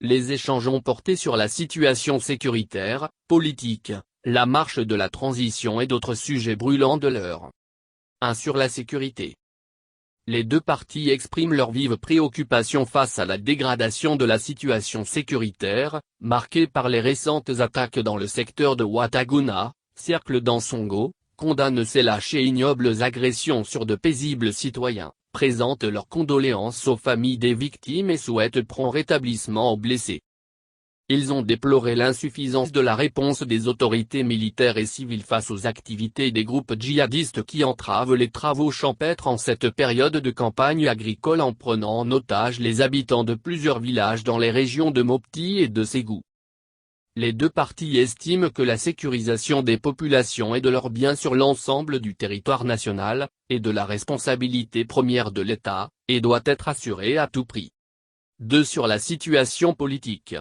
Les échanges ont porté sur la situation sécuritaire, politique, la marche de la transition et d'autres sujets brûlants de l'heure. 1. Sur la sécurité. Les deux parties expriment leurs vives préoccupations face à la dégradation de la situation sécuritaire, marquée par les récentes attaques dans le secteur de Wataguna, cercle d'Ansongo, condamnent ces lâches et ignobles agressions sur de paisibles citoyens, présentent leurs condoléances aux familles des victimes et souhaitent prompt rétablissement aux blessés. Ils ont déploré l'insuffisance de la réponse des autorités militaires et civiles face aux activités des groupes djihadistes qui entravent les travaux champêtres en cette période de campagne agricole en prenant en otage les habitants de plusieurs villages dans les régions de Mopti et de Ségou. Les deux parties estiment que la sécurisation des populations et de leurs biens sur l'ensemble du territoire national, est de la responsabilité première de l'État, et doit être assurée à tout prix. 2. Sur la situation politique.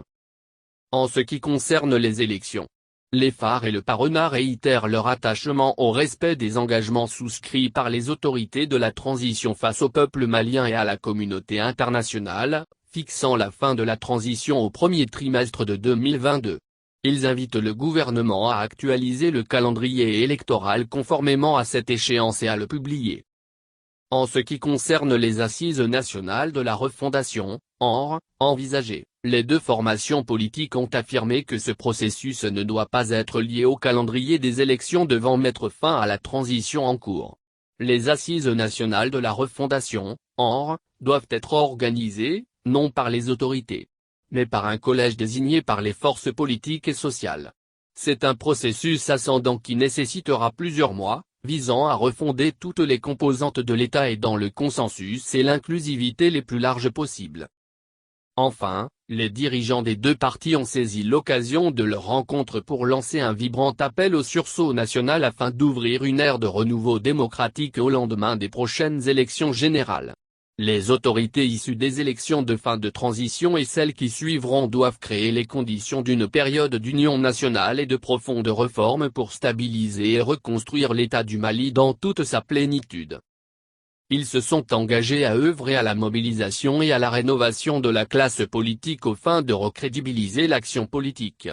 En ce qui concerne les élections, les phares et le Parena réitèrent leur attachement au respect des engagements souscrits par les autorités de la transition face au peuple malien et à la communauté internationale, fixant la fin de la transition au premier trimestre de 2022. Ils invitent le gouvernement à actualiser le calendrier électoral conformément à cette échéance et à le publier. En ce qui concerne les assises nationales de la refondation, envisagées, les deux formations politiques ont affirmé que ce processus ne doit pas être lié au calendrier des élections devant mettre fin à la transition en cours. Les assises nationales de la refondation, doivent être organisées, non par les autorités, mais par un collège désigné par les forces politiques et sociales. C'est un processus ascendant qui nécessitera plusieurs mois, visant à refonder toutes les composantes de l'État et dans le consensus et l'inclusivité les plus larges possibles. Enfin, les dirigeants des deux partis ont saisi l'occasion de leur rencontre pour lancer un vibrant appel au sursaut national afin d'ouvrir une ère de renouveau démocratique au lendemain des prochaines élections générales. Les autorités issues des élections de fin de transition et celles qui suivront doivent créer les conditions d'une période d'union nationale et de profondes réformes pour stabiliser et reconstruire l'État du Mali dans toute sa plénitude. Ils se sont engagés à œuvrer à la mobilisation et à la rénovation de la classe politique aux fins de recrédibiliser l'action politique.